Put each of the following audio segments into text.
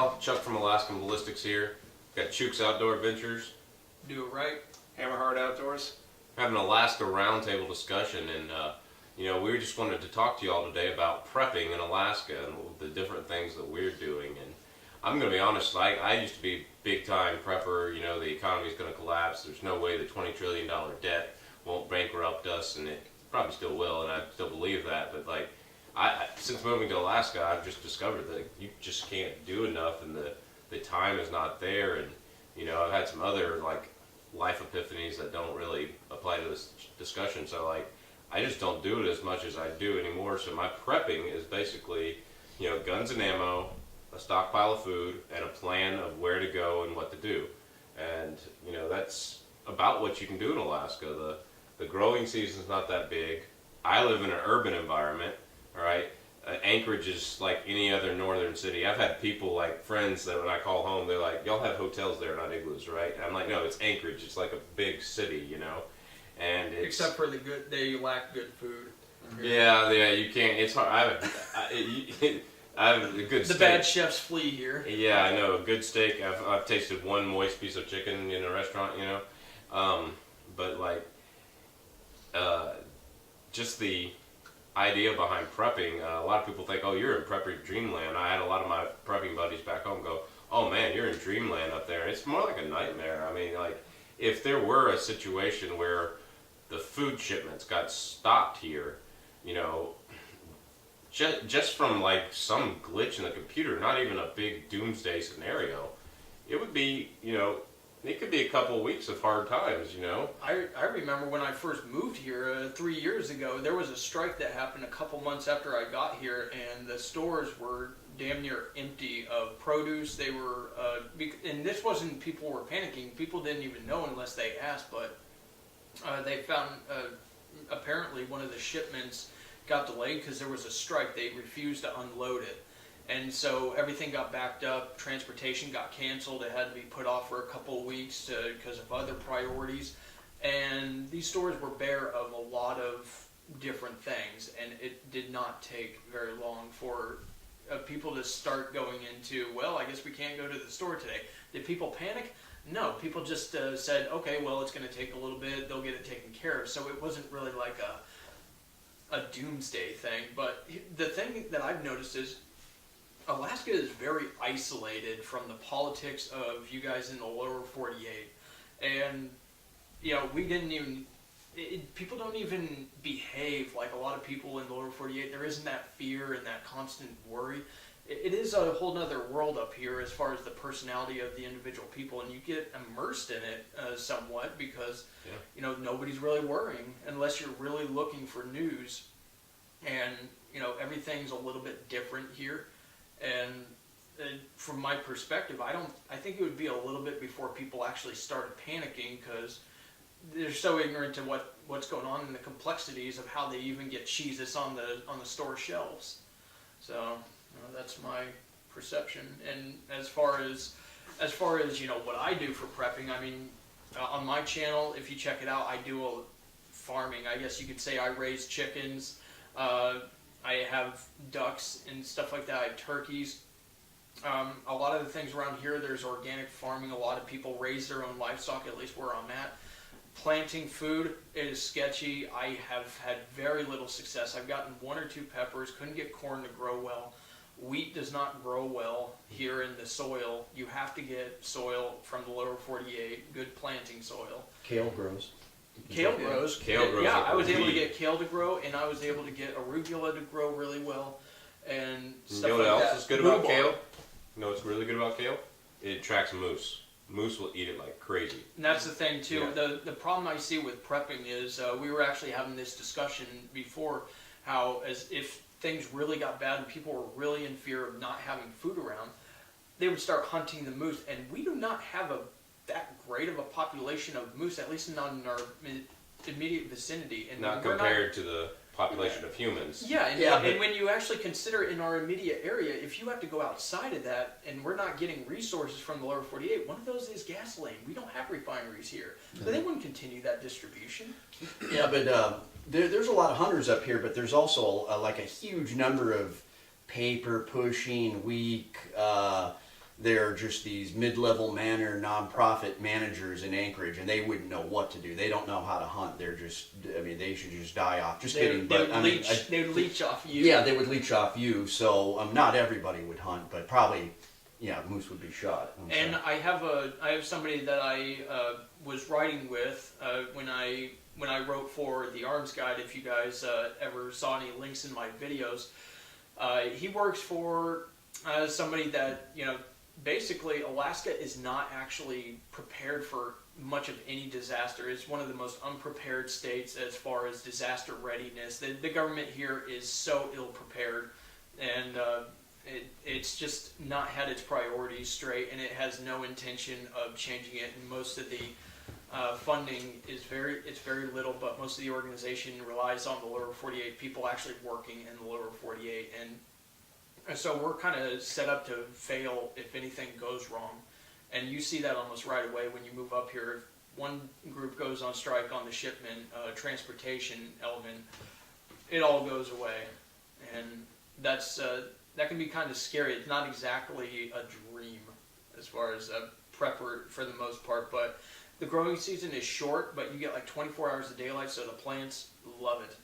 y'all. Chuck from Alaskan Ballistics here. Got Chooks Outdoor Adventures. Do it right. Hammerheart Outdoors. Having an Alaska Roundtable discussion, and we just wanted to talk to y'all today about prepping in Alaska and the different things that we're doing. And I'm going to be honest, I used to be big time prepper. You know, the economy's going to collapse. There's no way the $20 trillion debt won't bankrupt us, and it probably still will, and I still believe that. But since moving to Alaska, I've just discovered that you just can't do enough, and the time is not there. And I've had some other life epiphanies that don't really apply to this discussion. So I just don't do it as much as I do anymore. So my prepping is basically guns and ammo, a stockpile of food, and a plan of where to go and what to do. And that's about what you can do in Alaska. The growing season's not that big. I live in an urban environment. All right, Anchorage is like any other northern city. I've had people, friends, that when I call home, they're like, "Y'all have hotels there, not igloos, right?" And I'm like, "No, it's Anchorage. It's like a big city, And it's, except for they lack good food. Yeah, you can't. It's hard. I have a good. The steak. bad chefs flee here. Yeah, I know, a good steak. I've tasted one moist piece of chicken in a restaurant, but just the idea behind prepping, a lot of people think, oh, you're in prepper dreamland. I had a lot of my prepping buddies back home go, oh man, you're in dreamland up there. It's more like a nightmare. I mean, if there were a situation where the food shipments got stopped here, just from some glitch in the computer, not even a big doomsday scenario, it would be, it could be a couple of weeks of hard times, I remember when I first moved here 3 years ago, there was a strike that happened a couple months after I got here, and the stores were damn near empty of produce. They were, and this wasn't people were panicking. People didn't even know unless they asked, but they found apparently one of the shipments got delayed because there was a strike. They refused to unload it. And so everything got backed up, transportation got canceled, it had to be put off for a couple of weeks because of other priorities. And these stores were bare of a lot of different things, and it did not take very long for people to start going into, well, I guess we can't go to the store today. Did people panic? No, people just said, okay, well, it's going to take a little bit, they'll get it taken care of. So it wasn't really like a doomsday thing. But the thing that I've noticed is Alaska is very isolated from the politics of you guys in the lower 48. And, we didn't even, people don't even behave like a lot of people in the lower 48. There isn't that fear and that constant worry. It is a whole nother world up here as far as the personality of the individual people, and you get immersed in it somewhat because, nobody's really worrying unless you're really looking for news. And, everything's a little bit different here. And from my perspective, I think it would be a little bit before people actually started panicking because they're so ignorant to what's going on and the complexities of how they even get cheese that's on the store shelves. So that's my perception. And as far as what I do for prepping, I mean, on my channel, if you check it out, I do a farming. I guess you could say I raise chickens. I have ducks and stuff like that. I have turkeys. A lot of the things around here, there's organic farming. A lot of people raise their own livestock, at least where I'm at. Planting food is sketchy. I have had very little success. I've gotten 1 or 2 peppers, couldn't get corn to grow well. Wheat does not grow well here in the soil. You have to get soil from the lower 48, good planting soil. Kale grows. Kale grows. Yeah, I was able to get kale to grow, and I was able to get arugula to grow really well, and stuff you know what like else that. is good about kale? You know what's really good about kale? It attracts moose. Moose will eat it like crazy. And that's the thing too. Yeah. The problem I see with prepping is we were actually having this discussion before, how as if things really got bad and people were really in fear of not having food around, they would start hunting the moose, and we do not have that great of a population of moose, at least not in our immediate vicinity. And not compared to the population of humans. Yeah, and when you actually consider in our immediate area, if you have to go outside of that, and we're not getting resources from the lower 48, one of those is gasoline. We don't have refineries here, so they wouldn't continue that distribution. Yeah, but there's a lot of hunters up here, but there's also a huge number of paper pushing, weak, they're just these mid-level nonprofit managers in Anchorage, and they wouldn't know what to do. They don't know how to hunt. They're just, I mean, they should just die off. Just kidding, but I mean, they would leech off you. yeah, they would leech off you. So not everybody would hunt, but probably, yeah, moose would be shot. And I have somebody that I was writing with when I wrote for the Arms Guide. If you guys ever saw any links in my videos, he works for somebody that, you know, basically Alaska is not actually prepared for much of any disaster. It's one of the most unprepared states as far as disaster readiness. The government here is so ill prepared, and it's just not had its priorities straight, and it has no intention of changing it. And most of the funding is very little, but most of the organization relies on the lower 48 people actually working in the lower 48, and so we're kind of set up to fail if anything goes wrong. And you see that almost right away when you move up here. If one group goes on strike on the shipment transportation element, it all goes away, and that's that can be kind of scary. It's not exactly a dream as far as a prepper for the most part, but the growing season is short, but you get like 24 hours of daylight, so the plants love it,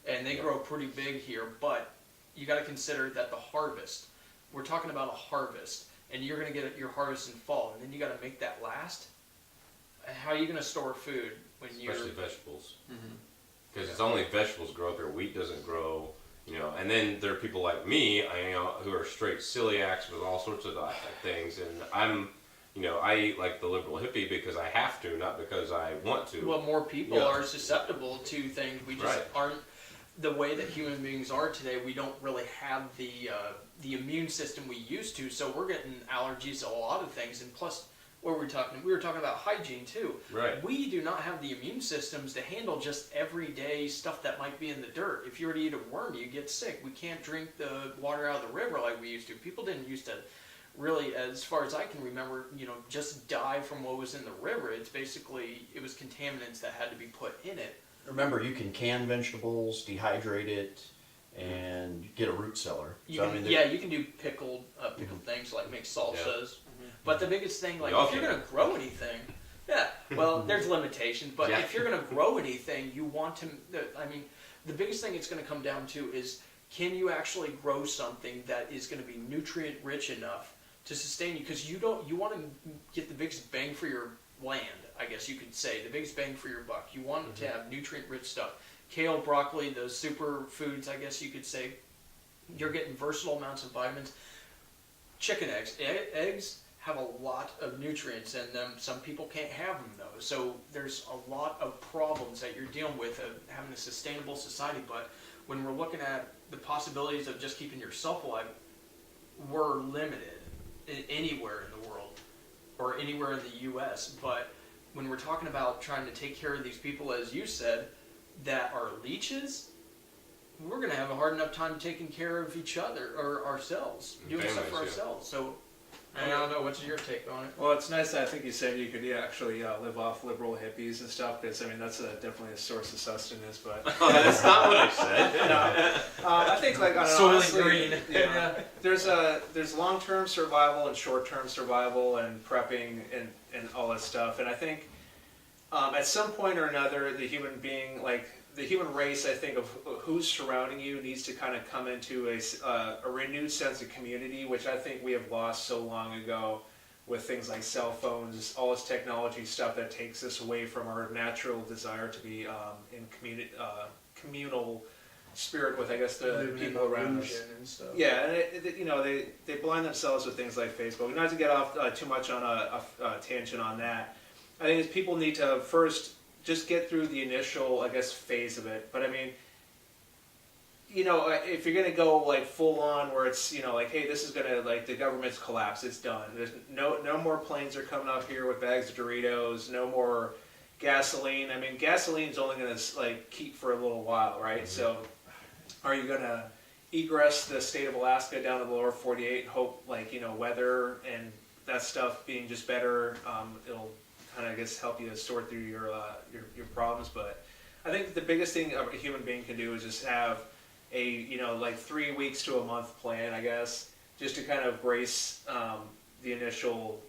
and they grow pretty big here. But you got to consider that the harvest, we're talking about a harvest, and you're going to get your harvest in fall, and then you got to make that last. How are you going to store food when you're... Especially vegetables. Because it's only vegetables grow up here. Wheat doesn't grow, you know. And then there are people like me, who are straight celiacs with all sorts of things, and I'm... You know, I eat like the liberal hippie because I have to, not because I want to. Well, more people are susceptible to things. We just aren't, the way that human beings are today, we don't really have the immune system we used to, so we're getting allergies to a lot of things. And plus, we were talking about hygiene too. Right. We do not have the immune systems to handle just everyday stuff that might be in the dirt. If you were to eat a worm, you get sick. We can't drink the water out of the river like we used to. People didn't used to really, as far as I can remember, you know, just die from what was in the river. It's basically, it was contaminants that had to be put in it. Remember, you can can vegetables, dehydrate it, and get a root cellar. You can do pickled things like make salsas. But the biggest thing, like if you're going to grow anything, well, there's limitations. But if you're going to grow anything, you want to. I mean, the biggest thing it's going to come down to is, can you actually grow something that is going to be nutrient rich enough to sustain you? Because you want to get the biggest bang for your land, I guess you could say, the biggest bang for your buck. You want to have nutrient rich stuff. Kale, broccoli, those super foods, I guess you could say. You're getting versatile amounts of vitamins. Chicken eggs. Eggs have a lot of nutrients in them. Some people can't have them though. So there's a lot of problems that you're dealing with of having a sustainable society. But when we're looking at the possibilities of just keeping yourself alive, we're limited anywhere in the world or anywhere in the U.S. But when we're talking about trying to take care of these people, as you said, that are leeches, we're going to have a hard enough time taking care of each other or ourselves, doing stuff for ourselves. So I don't know. What's your take on it? Well, it's nice that I think you said you could actually live off liberal hippies and stuff, because I mean that's definitely a source of sustenance. But that's not what I said. No, I think like on an Soylent honestly, Green. There's long-term survival and short-term survival and prepping and all that stuff. And I think at some point or another, the human being, like the human race, I think of who's surrounding you needs to kind of come into a renewed sense of community, which I think we have lost so long ago with things like cell phones, all this technology stuff that takes us away from our natural desire to be in communal spirit with, I guess, the people around us. And stuff. Yeah, and they blind themselves with things like Facebook. Not to get off too much on a tangent on that. I think people need to first just get through the initial, I guess, phase of it. But I mean, if you're gonna go like full on, where it's like, hey, this is gonna, like, the government's collapse, it's done. There's no more planes are coming up here with bags of Doritos. No more gasoline. I mean, gasoline's only gonna like keep for a little while, right? So, are you gonna egress the state of Alaska down to the lower 48 and hope, like, weather and that stuff being just better? It'll kind of, I guess, help you sort through your problems. But I think the biggest thing a human being can do is just have a like 3 weeks to a month plan, I guess, just to kind of brace the initial,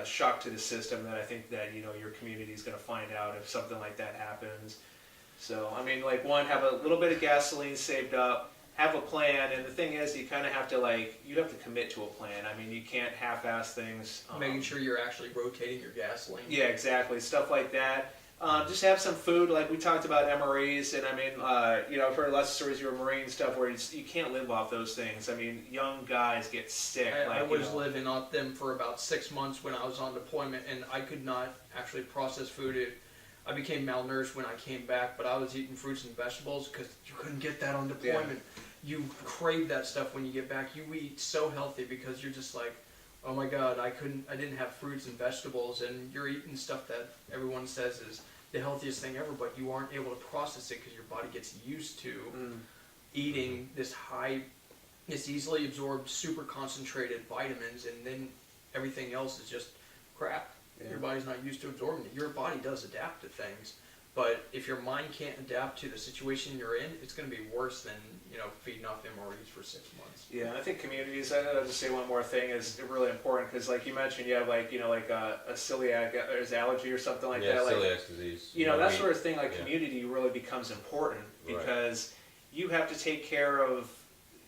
shock to the system that I think that, your community is going to find out if something like that happens. So, I mean, like, one, have a little bit of gasoline saved up, have a plan, and the thing is, you kind of have to, you have to commit to a plan. I mean, you can't half-ass things. Making sure you're actually rotating your gasoline. Yeah, exactly. Stuff like that. Just have some food, like we talked about MREs, and I mean, I've heard lots of stories of your Marine stuff where you can't live off those things. I mean, young guys get sick. I was living off them for about 6 months when I was on deployment, and I could not actually process food. I became malnourished when I came back, but I was eating fruits and vegetables because you couldn't get that on deployment. Yeah. You crave that stuff when you get back. You eat so healthy because you're just like, oh my God, I didn't have fruits and vegetables, and you're eating stuff that everyone says is the healthiest thing ever, but you aren't able to process it because your body gets used to eating this easily absorbed, super concentrated vitamins, and then everything else is just crap. Yeah. Your body's not used to absorbing it. Your body does adapt to things, but if your mind can't adapt to the situation you're in, it's going to be worse than feeding off MREs for 6 months. Yeah, I think communities. I'll just say one more thing is really important because, like you mentioned, you have a celiac allergy or something like that. Yeah, celiac disease. That sort of thing. Community really becomes important because you have to take care of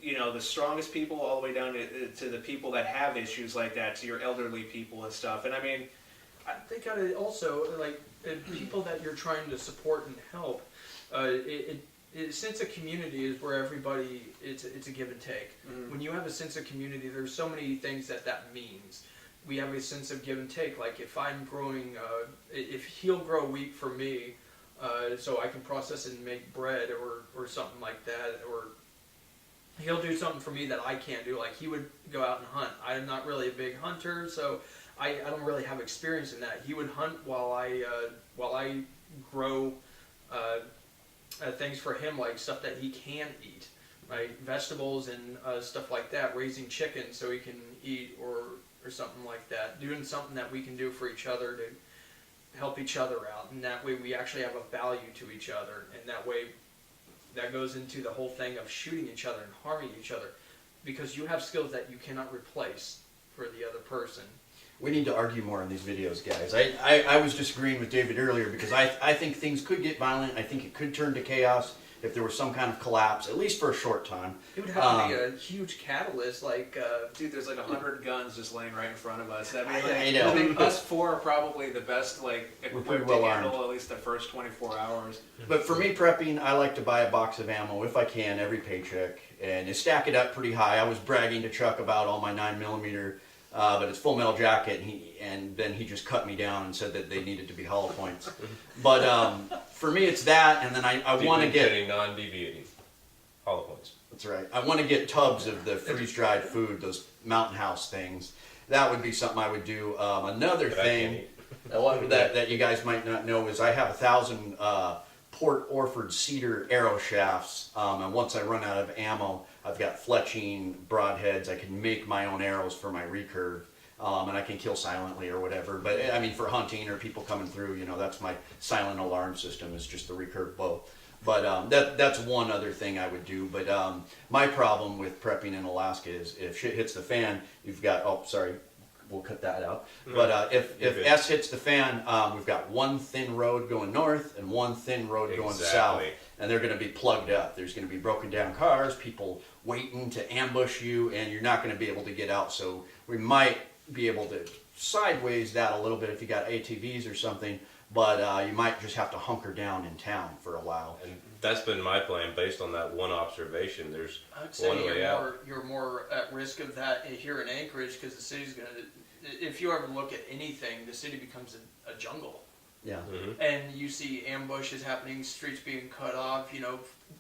the strongest people all the way down to the people that have issues like that, to your elderly people and stuff. And I mean, they gotta also people that you're trying to support and help. Sense of community is where everybody, it's a give and take. Mm-hmm. When you have a sense of community, there's so many things that means. We have a sense of give and take. Like if I'm growing, if he'll grow wheat for me, so I can process it and make bread or something like that, or he'll do something for me that I can't do. Like he would go out and hunt. I'm not really a big hunter, so I don't really have experience in that. He would hunt while I grow things for him, like stuff that he can eat, right? Vegetables and stuff like that, raising chickens so he can eat or something like that. Doing something that we can do for each other to help each other out, and that way we actually have a value to each other, and that way that goes into the whole thing of shooting each other and harming each other, because you have skills that you cannot replace for the other person. We need to argue more in these videos, guys. I was disagreeing with David earlier because I think things could get violent. I think it could turn to chaos if there was some kind of collapse, at least for a short time. It would have to be a huge catalyst, dude, there's 100 guns just laying right in front of us. I know. I think us four are probably the best, equipped well to handle armed. at least the first 24 hours. But for me, prepping, I like to buy a box of ammo if I can every paycheck, and you stack it up pretty high. I was bragging to Chuck about all my 9mm. But it's Full Metal Jacket, and then he just cut me down and said that they needed to be hollow points. But for me, it's that, and then I want to get non-deviating hollow points. That's right. I want to get tubs of the freeze-dried food, those Mountain House things. That would be something I would do. Another thing that you guys might not know is I have 1,000 Port Orford cedar arrow shafts, and once I run out of ammo, I've got fletching broadheads. I can make my own arrows for my recurve, and I can kill silently or whatever. But I mean, for hunting or people coming through, that's my silent alarm system, is just the recurve bow. But that's one other thing I would do. But my problem with prepping in Alaska is if shit hits the fan, you've got, we'll cut that out. But if S hits the fan, we've got one thin road going north and one thin road going south. And they're going to be plugged up. There's going to be broken down cars, people waiting to ambush you, and you're not going to be able to get out. So we might be able to sideways that a little bit if you got ATVs or something, but you might just have to hunker down in town for a while. And that's been my plan based on that one observation. There's I'd say one way out. You're more at risk of that here in Anchorage because the city's going to, if you ever look at anything, the city becomes a jungle. Yeah. Mm-hmm. And you see ambushes happening, streets being cut off,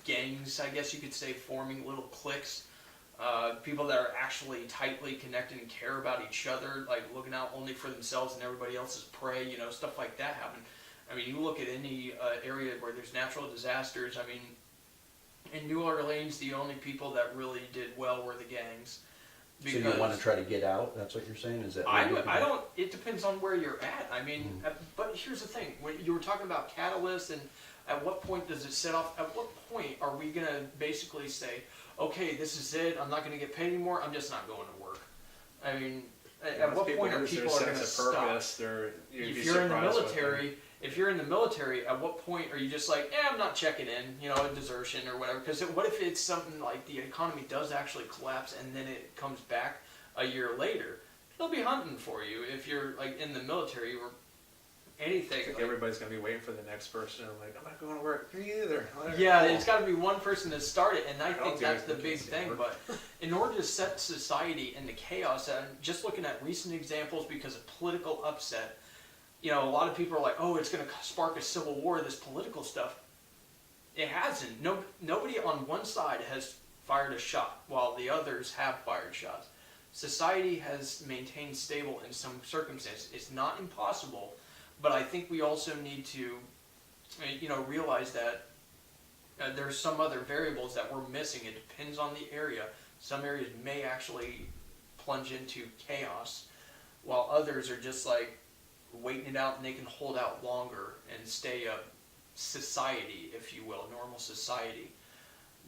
gangs, I guess you could say, forming little cliques. People that are actually tightly connected and care about each other, like looking out only for themselves and everybody else's prey, stuff like that happen. I mean, you look at any area where there's natural disasters, I mean, in New Orleans, the only people that really did well were the gangs. So you want to try to get out? That's what you're saying? Is that? I don't. It depends on where you're at. I mean, but here's the thing: when you were talking about catalysts, and at what point does it set off? At what point are we gonna basically say, okay, this is it. I'm not gonna get paid anymore. I'm just not going to work. I mean, at what point are lose their people are going to sense stop? of purpose, you'd be If you're in the surprised what military, if you're in the military, at what point are you just like, I'm not checking in, a desertion or whatever? Because what if it's something like the economy does actually collapse and then it comes back a year later? They'll be hunting for you if you're like in the military or anything. I think like, everybody's going to be waiting for the next person. Like, I'm not going to work. Me either. yeah, it's got to be one person to start it, and I I'll think do that's it. the I big can't see thing. work. But in order to set society into chaos, and just looking at recent examples because of political upset, a lot of people are like, oh, it's going to spark a civil war, this political stuff. It hasn't. Nobody on one side has fired a shot, while the others have fired shots. Society has maintained stable in some circumstances. It's not impossible, but I think we also need to, realize that there's some other variables that we're missing. It depends on the area. Some areas may actually plunge into chaos, while others are just like waiting it out and they can hold out longer and stay a society, if you will, normal society.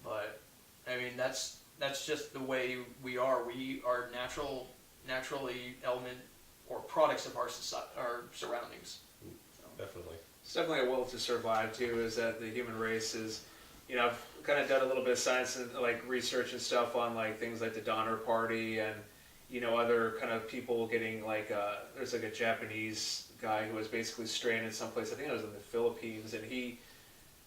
But I mean, that's just the way we are. We are naturally element or products of our surroundings. Definitely. It's definitely a will to survive too. Is that the human race is, I've kind of done a little bit of science and like research and stuff on like things like the Donner Party and other kind of people getting like there's like a Japanese guy who was basically stranded someplace. I think it was in the Philippines, and he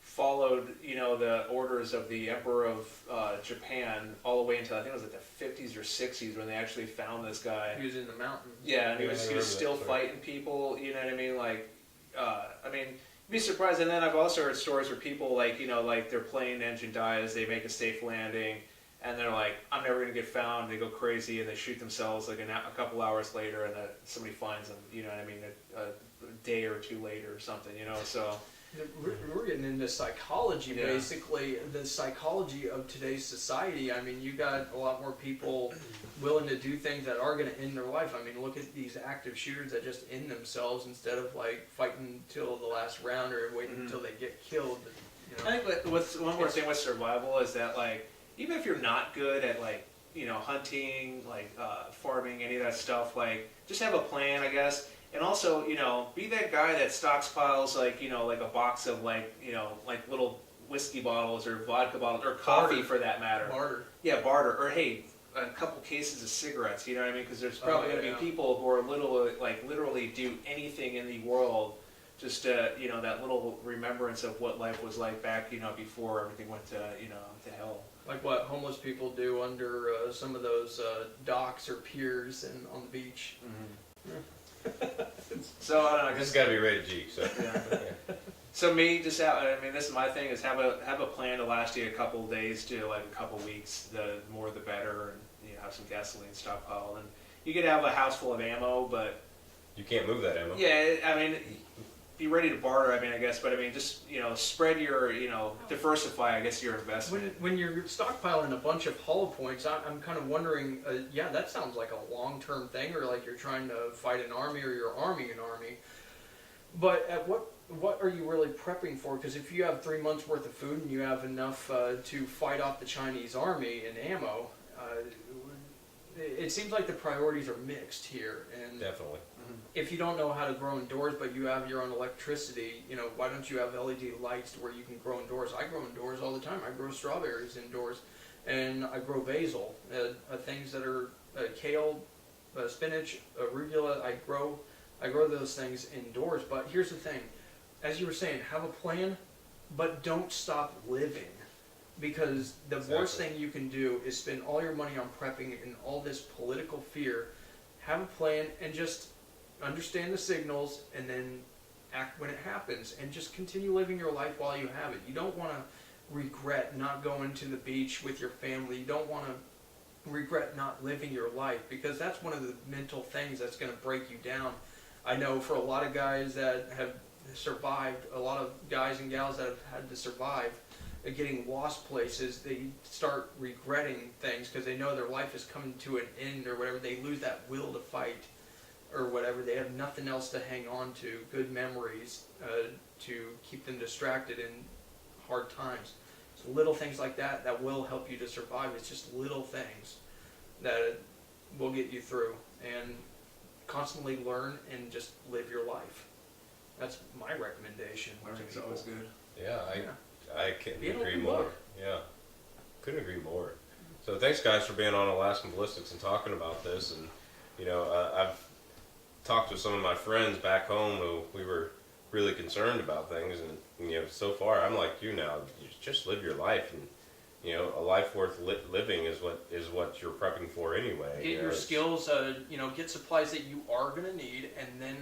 followed the orders of the Emperor of Japan all the way until I think it was like the 50s or 60s when they actually found this guy. He was in the mountains. Yeah, and he Yeah, was I still remember that story. fighting people. You know what I mean? Like, you'd be surprised. And then I've also heard stories where people like their plane engine dies, they make a safe landing, and they're like, I'm never gonna get found. They go crazy and they shoot themselves like a couple hours later, and somebody finds them. You know what I mean? A day or two later or something. So. We're getting into psychology, Yeah. basically, the psychology of today's society. I mean, you got a lot more people willing to do things that are going to end their life. I mean, look at these active shooters that just end themselves instead of like fighting till the last round or waiting until they get killed. I think what's one more thing with survival is that like even if you're not good at like hunting, like farming, any of that stuff, like just have a plan, I guess. And also, be that guy that stockpiles like a box of like little whiskey bottles or vodka bottles or coffee Barter. for that matter. Barter. Yeah, barter. Or hey, a couple cases of cigarettes. You know what I mean? Because there's probably going to be people who are literally do anything in the world just to that little remembrance of what life was like back before everything went to to hell. Like what homeless people do under some of those docks or piers and on the beach. Mm-hmm. So I don't know. I This has guess got to be rated G. So. Yeah. So me, just this is my thing: is have a plan to last you a couple of days to like a couple of weeks. The more the better, and have some gasoline stockpiled. And you could have a house full of ammo, but You can't move that ammo. yeah, be ready to barter. I guess, but just spread your diversify. I guess your investment. When you're stockpiling a bunch of hollow points, I'm kind of wondering, that sounds like a long-term thing, or like you're trying to fight an army or you're arming an army. But at what are you really prepping for? Because if you have 3 months worth of food and you have enough to fight off the Chinese army and ammo, it seems like the priorities are mixed here. And Definitely. if you don't know how to grow indoors, but you have your own electricity, why don't you have LED lights to where you can grow indoors? I grow indoors all the time. I grow strawberries indoors, and I grow basil, things that are kale, spinach, arugula. I grow those things indoors. But here's the thing: as you were saying, have a plan, but don't stop living. Because the worst thing you can do is spend all your money on prepping and all this political fear. Have a plan and just understand the signals and then act when it happens, and just continue living your life while you have it. You don't want to regret not going to the beach with your family. You don't want to regret not living your life, because that's one of the mental things that's going to break you down. I know for a lot of guys that have survived, a lot of guys and gals that have had to survive getting lost places, they start regretting things because they know their life is coming to an end or whatever. They lose that will to fight or whatever. They have nothing else to hang on to, good memories to keep them distracted in hard times. So little things like that will help you to survive. It's just little things that will get you through. And constantly learn and just live your life. That's my recommendation. to Learning's people. always good. Yeah, I couldn't Be an agree open more. book. Yeah, couldn't agree more. So thanks, guys, for being on Alaskan Ballistics and talking about this. And I've talked with some of my friends back home who we were really concerned about things, and so far I'm like you now. You just live your life, and a life worth living is what you're prepping for anyway. Get your skills, get supplies that you are going to need, and then,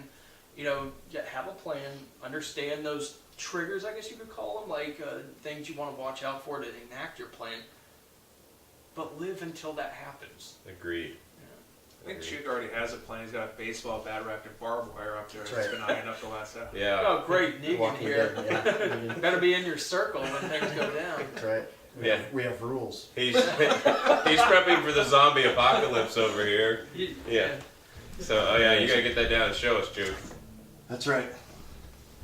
have a plan, understand those triggers, I guess you could call them, like things you want to watch out for to enact your plan, but live until that happens. Agreed. I think Chuk already has a plan. He's got a baseball bat wrapped in barbed wire up there. That's He's right. been eyeing up the last hour. Yeah. Oh, great, Negan Walking here. Dead, yeah. Better be in your circle when things go down. That's right. We have rules. He's prepping for the zombie apocalypse over here. Yeah. So, you gotta get that down and show us, Juke. That's right.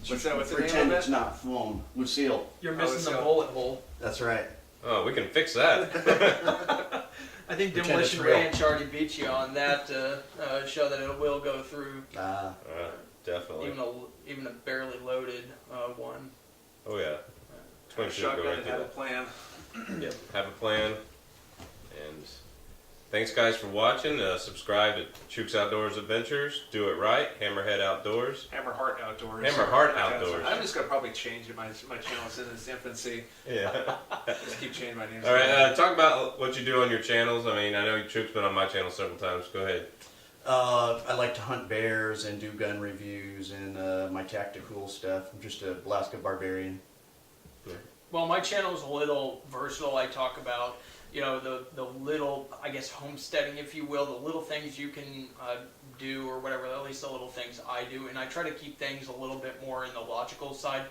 What's that? What's the name Pretend of it's it? not foam. Lucille. You're missing it's the got- bullet hole. That's right. Oh, we can fix that. I think Pretend Demolition it's real. Ranch already beat you on that show that it will go through Definitely. even a barely loaded one. Oh yeah. Twin should go Shotgun right and through have a that. plan. Have a plan. And thanks, guys, for watching. Subscribe to Chuk's Outdoors Adventures. Do it right. Hammerhead Outdoors. Hammer Heart Outdoors. Hammer Heart Outdoors. I'm just gonna probably change it. My channel's in its infancy. Yeah. Just keep changing my names. All right. Talk about what you do on your channels. I mean, I know Chuk's been on my channel several times. Go ahead. I like to hunt bears and do gun reviews and my tactical stuff. I'm just a Alaska barbarian. Well, my channel is a little versatile. I talk about, the little, I guess, homesteading, if you will, the little things you can do or whatever, at least the little things I do. And I try to keep things a little bit more in the logical side,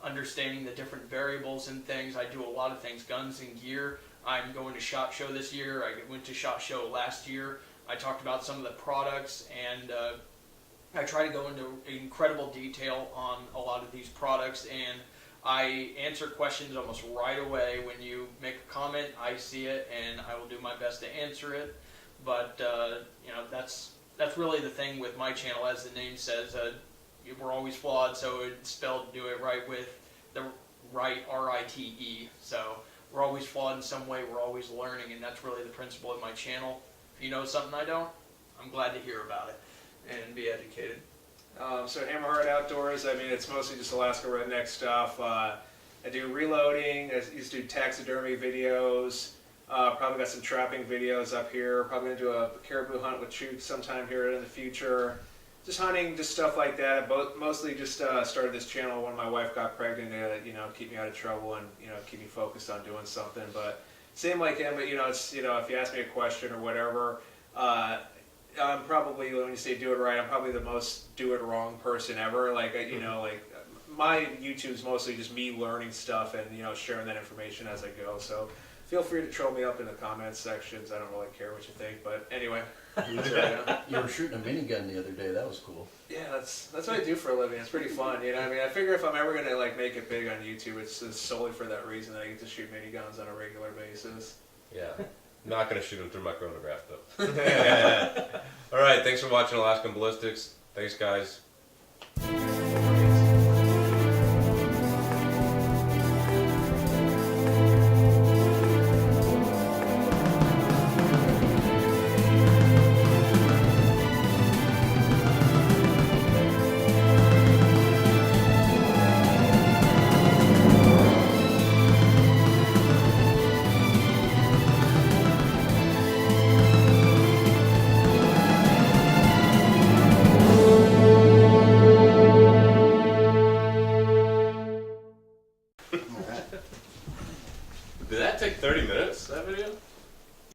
understanding the different variables and things. I do a lot of things, guns and gear. I'm going to SHOT Show this year. I went to SHOT Show last year. I talked about some of the products, and I try to go into incredible detail on a lot of these products, and I answer questions almost right away. When you make a comment, I see it, and I will do my best to answer it. But that's really the thing with my channel, as the name says. We're always flawed, so it's spelled "do it right" with the right R-I-T-E. So we're always flawed in some way. We're always learning, and that's really the principle of my channel. If you know something I don't, I'm glad to hear about it and be educated. So Hammerheart Outdoors, I mean, it's mostly just Alaska redneck stuff. I do reloading. I used to do taxidermy videos. Probably got some trapping videos up here. Probably gonna do a caribou hunt with Chuk sometime here in the future. Just hunting, just stuff like that. Mostly just started this channel when my wife got pregnant to keep me out of trouble and keep me focused on doing something. But same like him, but it's if you ask me a question or whatever. I'm probably, when you say do it right, I'm probably the most do it wrong person ever. Like, like my YouTube's mostly just me learning stuff and, sharing that information as I go. So feel free to troll me up in the comments sections. I don't really care what you think, but anyway. You were shooting a minigun the other day. That was cool. Yeah, that's what I do for a living. It's pretty fun. I mean, I figure if I'm ever going to make it big on YouTube, it's solely for that reason that I get to shoot miniguns on a regular basis. Yeah. Not going to shoot them through my chronograph, though. All right. Thanks for watching Alaskan Ballistics. Thanks, guys.